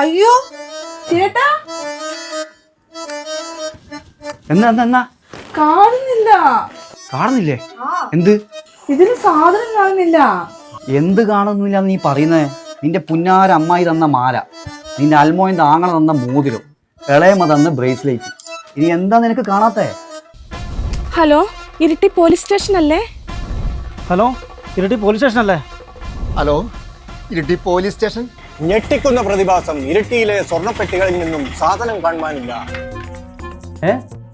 അയ്യോ ചേട്ടാ, എന്നാ കാണുന്നില്ല. കാണുന്നില്ലേ? എന്ത്? ഇതിന് സാധനം കാണുന്നില്ല. എന്ത് കാണുന്നില്ല നീ പറയുന്നേ? നിന്റെ പുന്നാര അമ്മായി തന്ന മാല, നിന്റെ അൽമോയിന്റെ ആങ്ങള തന്ന മോതിരം, ഇളയമ തന്ന ബ്രേസ്ലെറ്റ്. ഇനി എന്താ നിനക്ക് കാണാത്തേ? ഹലോ, ഇരിട്ടി പോലീസ് സ്റ്റേഷൻ അല്ലേ? ഹലോ, ഇരിട്ടി പോലീസ് സ്റ്റേഷൻ അല്ലേ? Hello, Iritty police station. ഞെട്ടിക്കുന്ന പ്രതിഭാസം. ഇരിട്ടിയിലെ സ്വർണ്ണപ്പെട്ടികളിൽ നിന്നും സാധനം കാണുവാനില്ല.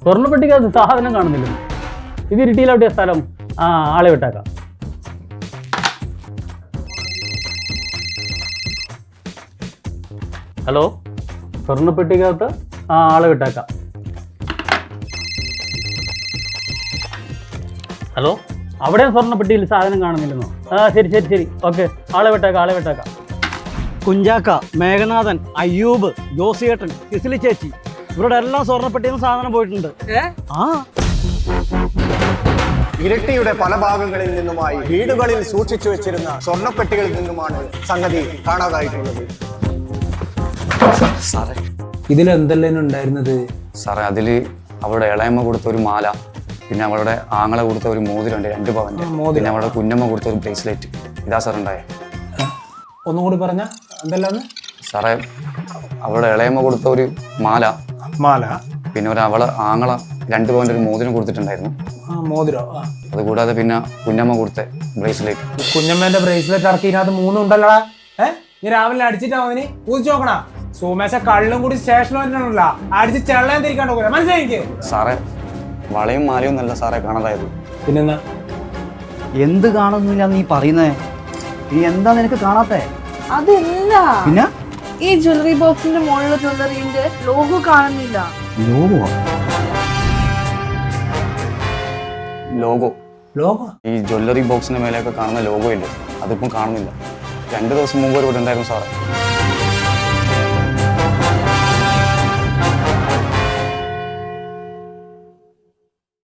സ്വർണ്ണപ്പെട്ടിക്കകത്ത് സാധനം കാണുന്നില്ല. ഇത് ഇരിട്ടിയിലെവിടെയാ സ്ഥലം? ആളെ വിട്ടേക്കാം. ഹലോ, സ്വർണ്ണപ്പെട്ടിക്കകത്ത് ആളെ വിട്ടേക്കാം. ഹലോ, അവിടെ സ്വർണ്ണപ്പെട്ടിയിൽ സാധനം കാണുന്നില്ലെന്നോ? ശരി, ഓക്കെ, ആളെ വിട്ടേക്കാം. കുഞ്ചാക്ക, മേഘനാഥൻ, അയ്യൂബ്, ജോസിയേട്ടൻ, കിസിലി ചേച്ചി, ഇവരുടെ എല്ലാം സ്വർണ്ണപ്പെട്ടിയിൽ നിന്ന് സാധനം പോയിട്ടുണ്ട്. ഇരിട്ടിയുടെ പല ഭാഗങ്ങളിൽ നിന്നുമായി വീടുകളിൽ സൂക്ഷിച്ചു വെച്ചിരുന്ന സ്വർണ്ണപ്പെട്ടികളിൽ നിന്നുമാണ് സംഗതി കാണാതായിട്ടുള്ളത്. സാറേ, ഇതിലെന്തെല്ലാം ഉണ്ടായിരുന്നത്? സാറേ, അതില് അവളുടെ ഇളയമ്മ കൊടുത്ത ഒരു മാല, പിന്നെ അവളുടെ ആങ്ങള കൊടുത്ത ഒരു മോതിരമുണ്ട് 2 പവന്റെ, പിന്നെ അവളുടെ കുഞ്ഞമ്മ കൊടുത്ത ഒരു ബ്രേസ്ലെറ്റ്. ഇതാ സാർ ഉണ്ടായേ. ഒന്നും കൂടി പറഞ്ഞ എന്തെല്ലാം? സാറേ, അവളുടെ ഇളയമ്മ കൊടുത്ത ഒരു മാല, പിന്നെ അവളെ ആങ്ങള 2 പവന്റെ ഒരു മോതിരം കൊടുത്തിട്ടുണ്ടായിരുന്നു. മോതിരോ? അതുകൂടാതെ പിന്നെ കുഞ്ഞമ്മ കൊടുത്ത ബ്രേസ്ലെറ്റ്. കുഞ്ഞമ്മേന്റെ ബ്രേസ്ലെറ്റ് ഇറക്കി ഇതിനകത്ത് 3 ഉണ്ടല്ലോടാ. നീ രാവിലെ അടിച്ചിട്ടാ അവന് പൂജിച്ച് നോക്കണ. സോമേശ കള്ളും കൂടി സ്റ്റേഷനിൽ വന്നിട്ടുണ്ടല്ലോ, അടിച്ച് ചെള്ളാൻ തിരിക്കാണ്ട് പോരാ. മനസ്സിലായി എനിക്ക്? സാറേ, വളയും മാലയും നല്ല സാറേ കാണാതായത്. പിന്നെന്താ? എന്ത് കാണുന്നില്ല നീ പറയുന്നേ? ഇനി എന്താ നിനക്ക് കാണാത്തേ? അതല്ല, പിന്നെ ഈ ജ്വല്ലറി ബോക്സിന്റെ മുകളിലെ ജ്വല്ലറിന്റെ ലോഗോ കാണുന്നില്ല. ലോഗോ ഈ ജ്വല്ലറി ബോക്സിന്റെ മേലെയൊക്കെ കാണുന്ന ലോഗോ ഇല്ലേ, അതിപ്പം കാണുന്നില്ല. 2 ദിവസം മുമ്പ് ഒരു ഇവിടെ ഉണ്ടായിരുന്നു സാറേ.